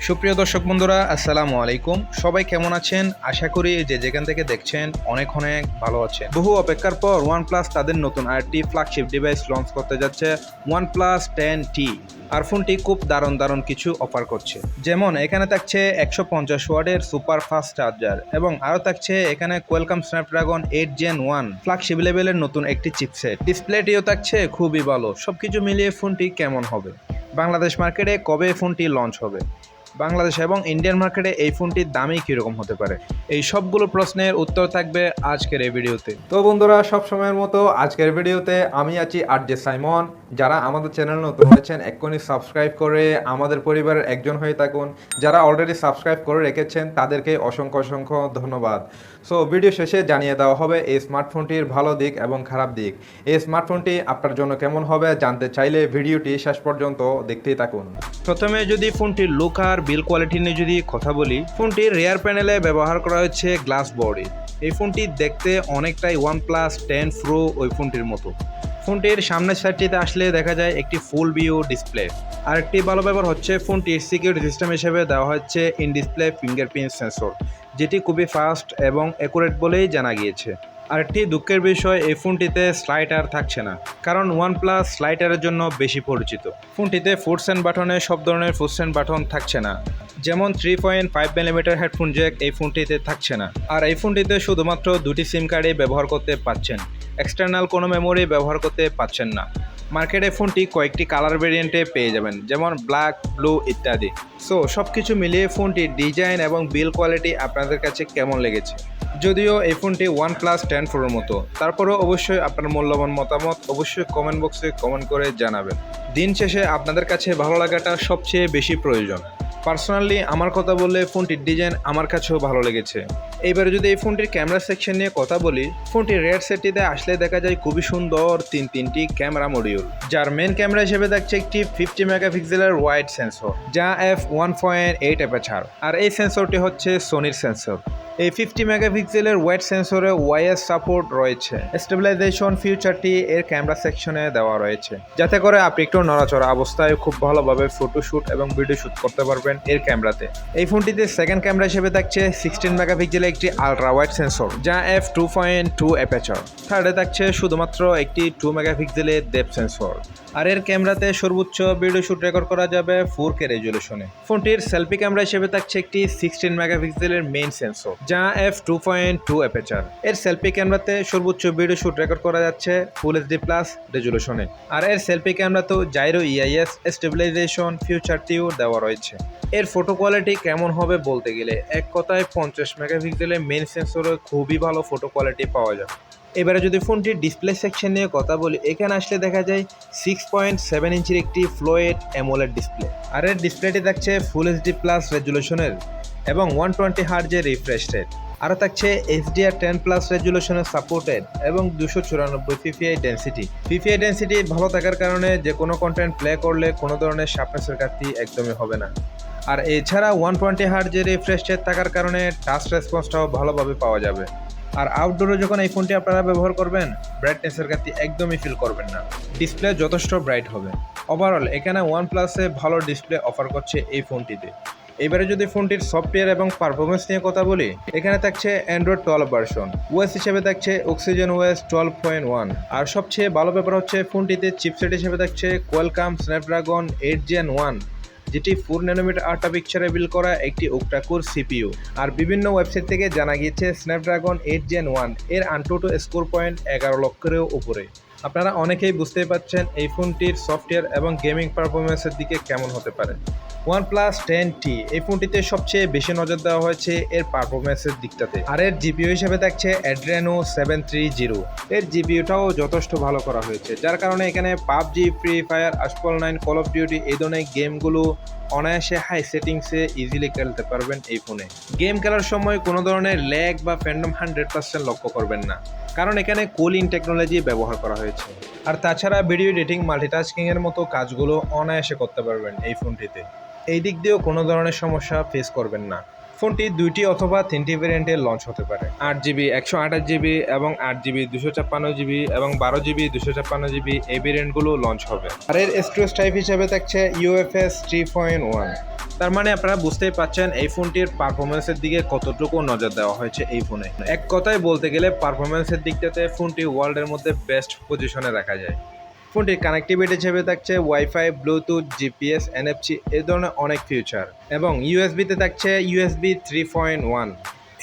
সুপ্রিয় দর্শক বন্ধুরা, আসসালামু আলাইকুম। সবাই কেমন আছেন? আশা করি যে যেখান থেকে দেখছেন অনেক ভালো আছেন। বহু অপেক্ষার পর OnePlus তাদের নতুন আরেকটি ফ্ল্যাগশিপ ডিভাইস লঞ্চ করতে যাচ্ছে, OnePlus 10T। আর ফোনটি খুব দারুণ কিছু অফার করছে। যেমন এখানে থাকছে 150 ওয়াটের সুপার ফাস্ট চার্জার এবং আরও থাকছে এখানে কোয়ালকম স্ন্যাপড্রাগন 8 Gen 1 ফ্ল্যাগশিপ লেভেলের নতুন একটি চিপসেট। ডিসপ্লেটিও থাকছে খুবই ভালো। সবকিছু মিলিয়ে ফোনটি কেমন হবে? বাংলাদেশ মার্কেটে কবে ফোনটি লঞ্চ হবে? বাংলাদেশ এবং ইন্ডিয়ান মার্কেটে এই ফোনটির দামই কীরকম হতে পারে? এই সবগুলো প্রশ্নের উত্তর থাকবে আজকের এই ভিডিওতে। তো বন্ধুরা, সব সময়ের মতো আজকের ভিডিওতে আমি আছি আরজে সাইমন। যারা আমাদের চ্যানেল নতুন হয়েছেন এক্ষুনি সাবস্ক্রাইব করে আমাদের পরিবারের একজন হয়ে থাকুন। যারা অলরেডি সাবস্ক্রাইব করে রেখেছেন তাদেরকে অসংখ্য ধন্যবাদ। সো ভিডিও শেষে জানিয়ে দেওয়া হবে এই স্মার্টফোনটির ভালো দিক এবং খারাপ দিক। এই স্মার্টফোনটি আপনার জন্য কেমন হবে জানতে চাইলে ভিডিওটি শেষ পর্যন্ত দেখতেই থাকুন। প্রথমে যদি ফোনটির লুক আর বিল কোয়ালিটি নিয়ে যদি কথা বলি, ফোনটির রেয়ার প্যানেলে ব্যবহার করা হয়েছে গ্লাস বডি। এই ফোনটি দেখতে অনেকটাই OnePlus 10 Pro ওই ফোনটির মতো। ফোনটির সামনের সাইডটিতে আসলে দেখা যায় একটি ফুল ভিউ ডিসপ্লে। আরেকটি ভালো ব্যাপার হচ্ছে ফোনটির সিকিউরিটি সিস্টেম হিসেবে দেওয়া হচ্ছে ইন ডিসপ্লে ফিঙ্গারপ্রিন্ট সেন্সর, যেটি খুবই ফাস্ট এবং অ্যাকুরেট বলেই জানা গিয়েছে। আরেকটি দুঃখের বিষয়, এই ফোনটিতে স্লাইডার থাকছে না, কারণ OnePlus স্লাইডারের জন্য বেশি পরিচিত। ফোনটিতে ফুটস অ্যান্ড বাটনে সব ধরনের ফুটস অ্যান্ড বাটন থাকছে না, যেমন 3.5mm হেডফোন জ্যাক এই ফোনটিতে থাকছে না। আর এই ফোনটিতে শুধুমাত্র দুটি সিম কার্ডই ব্যবহার করতে পারছেন, এক্সটার্নাল কোনো মেমোরি ব্যবহার করতে পারছেন না। মার্কেটে ফোনটি কয়েকটি কালার ভেরিয়েন্টে পেয়ে যাবেন, যেমন ব্ল্যাক, ব্লু ইত্যাদি। সো সব কিছু মিলিয়ে ফোনটির ডিজাইন এবং বিল কোয়ালিটি আপনাদের কাছে কেমন লেগেছে? যদিও এই ফোনটি OnePlus 10 Proর মতো, তারপরেও অবশ্যই আপনার মূল্যবান মতামত অবশ্যই কমেন্ট বক্সে কমেন্ট করে জানাবেন। দিন শেষে আপনাদের কাছে ভালো লাগাটা সবচেয়ে বেশি প্রয়োজন। পার্সোনালি আমার কথা বললে ফোনটির ডিজাইন আমার কাছেও ভালো লেগেছে। এইবারে যদি এই ফোনটির ক্যামেরা সেকশন নিয়ে কথা বলি, ফোনটির রেড সেটটিতে আসলে দেখা যায় খুবই সুন্দর তিনটি ক্যামেরা মডিউল, যার মেন ক্যামেরা হিসেবে থাকছে একটি 50 মেগাপিক্সেলের ওয়াইড সেন্সর, যা f1.8 অ্যাপারচার। আর এই সেন্সরটি হচ্ছে সোনির সেন্সর। এই 50 মেগাপিক্সেলের ওয়াইড সেন্সরে ওয়াইএস সাপোর্ট রয়েছে। স্টেবিলাইজেশন ফিচারটি এর ক্যামেরা সেকশনে দেওয়া রয়েছে, যাতে করে আপনি একটু নড়াচড়া অবস্থায় খুব ভালোভাবে ফটোশ্যুট এবং ভিডিও শ্যুট করতে পারবেন এর ক্যামেরাতে। এই ফোনটিতে সেকেন্ড ক্যামেরা হিসেবে থাকছে 16 মেগাপিক্সেলের একটি আলট্রা ওয়াইড সেন্সর, যা f2.2 অ্যাপারচার। থার্ডে থাকছে শুধুমাত্র একটি 2 মেগাপিক্সেলের ডেপথ সেন্সর। আর এর ক্যামেরাতে সর্বোচ্চ ভিডিও শ্যুট রেকর্ড করা যাবে 4K রেজুলেশনে। ফোনটির সেলফি ক্যামেরা হিসেবে থাকছে একটি 16 মেগাপিক্সেলের মেইন সেন্সর, যা f2.2 অ্যাপারচার। এর সেলফি ক্যামেরাতে সর্বোচ্চ ভিডিও শ্যুট রেকর্ড করা যাচ্ছে ফুল এইচডি প্লাস রেজুলেশনে। আর এর সেলফি ক্যামেরাতেও জাইরো EIS স্টেবিলাইজেশন ফিচারটিও দেওয়া রয়েছে। এর ফটো কোয়ালিটি কেমন হবে বলতে গেলে এক কথায় 50 মেগাপিক্সেলের মেইন সেন্সরে খুবই ভালো ফটো কোয়ালিটি পাওয়া যায়। এবারে যদি ফোনটির ডিসপ্লে সেকশন নিয়ে কথা বলি, এখানে আসলে দেখা যায় 6.7 ইঞ্চির একটি ফ্লোয়েড অ্যামোলেড ডিসপ্লে। আর এর ডিসপ্লেটি থাকছে ফুল এইচডি প্লাস রেজুলেশনের এবং 120 হার্জের রিফ্রেশ রেট। আরও থাকছে HDR10+ রেজুলেশনের সাপোর্টেড এবং 294 PPI ডেন্সিটি। PPI ডেন্সিটি ভালো থাকার কারণে যে কোনো কন্টেন্ট প্লে করলে কোনো ধরনের শার্পনেসের ঘাটতি একদমই হবে না। আর এছাড়া 120 হার্জের রিফ্রেশ রেট থাকার কারণে টাচ রেসপন্সটাও ভালোভাবে পাওয়া যাবে। আর আউটডোরে যখন এই ফোনটি আপনারা ব্যবহার করবেন, ব্রাইটনেসের ঘাটতি একদমই ফিল করবেন না। ডিসপ্লে যথেষ্ট ব্রাইট হবে। ওভারঅল এখানে OnePlus-এ ভালো ডিসপ্লে অফার করছে এই ফোনটিতে। এবারে যদি ফোনটির সফটওয়্যার এবং পারফরমেন্স নিয়ে কথা বলি, এখানে থাকছে অ্যান্ড্রয়েড 12 ভার্সন। OS হিসেবে থাকছে Oxygen OS 12.1। আর সবচেয়ে ভালো ব্যাপার হচ্ছে ফোনটিতে চিপসেট হিসেবে থাকছে কোয়ালকম স্ন্যাপড্রাগন 8 Gen 1, যেটি 4nm আর্কিটেকচারে বিল্ড করা একটি ওক্টা-কোর CPU। আর বিভিন্ন ওয়েবসাইট থেকে জানা গিয়েছে স্ন্যাপড্রাগন 8 Gen 1 এর ANTUTU স্কোর পয়েন্ট 11 লক্ষেরও উপরে। আপনারা অনেকেই বুঝতেই পারছেন এই ফোনটির সফটওয়্যার এবং গেমিং পারফরমেন্সের দিকে কেমন হতে পারে। OnePlus 10T এই ফোনটিতে সবচেয়ে বেশি নজর দেওয়া হয়েছে এর পারফরমেন্সের দিকটাতে। আর এর জিপিইউ হিসেবে থাকছে Adreno 730। এর জিপিইউটাও যথেষ্ট ভালো করা হয়েছে, যার কারণে এখানে PUBG, free fire, asphalt 9, call of duty এই ধরনের গেমগুলো অনায়াসে হাই সেটিংসে ইজিলি খেলতে পারবেন এই ফোনে। গেম খেলার সময় কোনো ধরনের ল্যাগ বা ফ্যান্ডম 100% লক্ষ্য করবেন না, কারণ এখানে কুলিং টেকনোলজি ব্যবহার করা হয়েছে। আর তাছাড়া ভিডিও এডিটিং, মাল্টিটাস্কিংয়ের মতো কাজগুলো অনায়াসে করতে পারবেন এই ফোনটিতে। এই দিক দিয়েও কোনো ধরনের সমস্যা ফেস করবেন না। ফোনটি 2টি অথবা 3টি ভেরিয়েন্টে লঞ্চ হতে পারে। 8GB 128GB এবং 8GB 256GB এবং 12GB 256GB এই ভেরিয়েন্টগুলো লঞ্চ হবে। আর এর স্টোরেজ টাইপ হিসেবে থাকছে UFS 3.1। তার মানে আপনারা বুঝতেই পাচ্ছেন এই ফোনটির পারফরমেন্সের দিকে কতটুকু নজর দেওয়া হয়েছে এই ফোনে। এক কথায় বলতে গেলে পারফরমেন্সের দিকটাতে ফোনটি ওয়ার্ল্ডের মধ্যে বেস্ট পজিশনে রাখা যায়। ফোনটির কানেক্টিভিটি হিসেবে থাকছে ওয়াইফাই, ব্লুটুথ, জিপিএস, এনএফসি এই ধরনের অনেক ফিউচার এবং ইউএসবিতে থাকছে USB 3.1।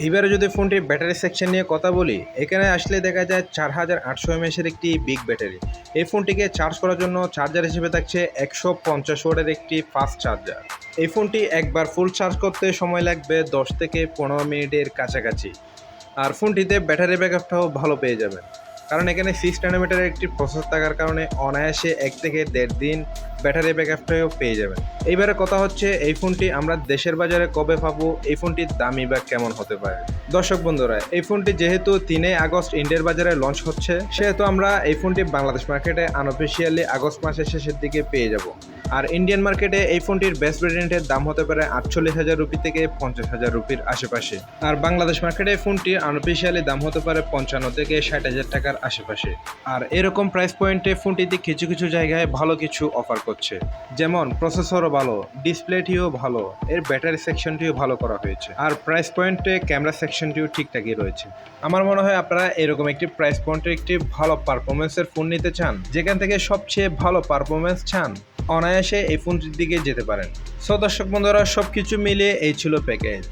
এইবারে যদি ফোনটির ব্যাটারি সেকশন নিয়ে কথা বলি, এখানে আসলে দেখা যায় 4800 mAh একটি বিগ ব্যাটারি। এই ফোনটিকে চার্জ করার জন্য চার্জার হিসেবে থাকছে 150 ওয়াটের একটি ফাস্ট চার্জার। এই ফোনটি একবার ফুল চার্জ করতে সময় লাগবে 10 থেকে 15 মিনিটের কাছাকাছি। আর ফোনটিতে ব্যাটারি ব্যাকআপটাও ভালো পেয়ে যাবেন, কারণ এখানে 6 ন্যানোমিটারের একটি প্রসেসর থাকার কারণে অনায়াসে 1 থেকে 1.5 দিন ব্যাটারি ব্যাকআপটাও পেয়ে যাবেন। এইবারে কথা হচ্ছে এই ফোনটি আমরা দেশের বাজারে কবে পাবো, এই ফোনটির দামই বা কেমন হতে পারে। দর্শক বন্ধুরা, এই ফোনটি যেহেতু 3 আগস্ট ইন্ডিয়ার বাজারে লঞ্চ হচ্ছে, সেহেতু আমরা এই ফোনটি বাংলাদেশ মার্কেটে আনঅফিসিয়ালি আগস্ট মাসের শেষের দিকে পেয়ে যাব। আর ইন্ডিয়ান মার্কেটে এই ফোনটির বেস্ট ভেরিয়েন্টের দাম হতে পারে 48,000 রুপি থেকে 50,000 রুপির আশেপাশে। আর বাংলাদেশ মার্কেটে এই ফোনটি আনঅফিসিয়ালি দাম হতে পারে 55 থেকে 60,000 টাকার আশেপাশে। আর এরকম প্রাইস পয়েন্টে ফোনটিতে কিছু কিছু জায়গায় ভালো কিছু অফার করছে, যেমন প্রসেসরও ভালো, ডিসপ্লেটিও ভালো, এর ব্যাটারি সেকশনটিও ভালো করা হয়েছে, আর প্রাইস পয়েন্টে ক্যামেরা সেকশনটিও ঠিকঠাকই রয়েছে। আমার মনে হয় আপনারা এরকম একটি প্রাইস পয়েন্টে একটি ভালো পারফরমেন্সের ফোন নিতে চান, যেখান থেকে সবচেয়ে ভালো পারফরমেন্স চান, অনায়াসে এই ফোনটির দিকে যেতে পারেন। সো দর্শক বন্ধুরা, সব কিছু মিলিয়ে এই ছিল প্যাকেজ।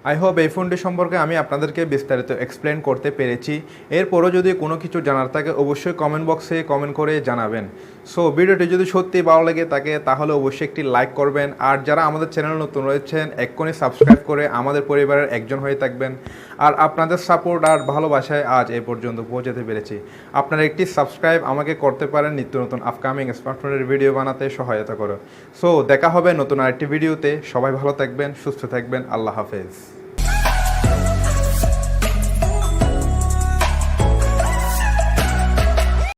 আই হোপ এই ফোনটি সম্পর্কে আমি আপনাদেরকে বিস্তারিত এক্সপ্লেন করতে পেরেছি। এরপরও যদি কোনো কিছু জানার থাকে অবশ্যই কমেন্ট বক্সে কমেন্ট করে জানাবেন। সো ভিডিওটি যদি সত্যি ভালো লাগে থাকে তাহলে অবশ্যই একটি লাইক করবেন। আর যারা আমাদের চ্যানেল নতুন রয়েছেন এক্ষুনি সাবস্ক্রাইব করে আমাদের পরিবারের একজন হয়ে থাকবেন। আর আপনাদের সাপোর্ট আর ভালোবাসায় আজ এই পর্যন্ত পৌঁছাতে পেরেছি। আপনারা একটি সাবস্ক্রাইব আমাকে করতে পারেন নিত্য নতুন আপকামিং স্মার্টফোনের ভিডিও বানাতে সহায়তা করো। সো দেখা হবে নতুন আরেকটি ভিডিওতে। সবাই ভালো থাকবেন, সুস্থ থাকবেন। আল্লাহ হাফেজ।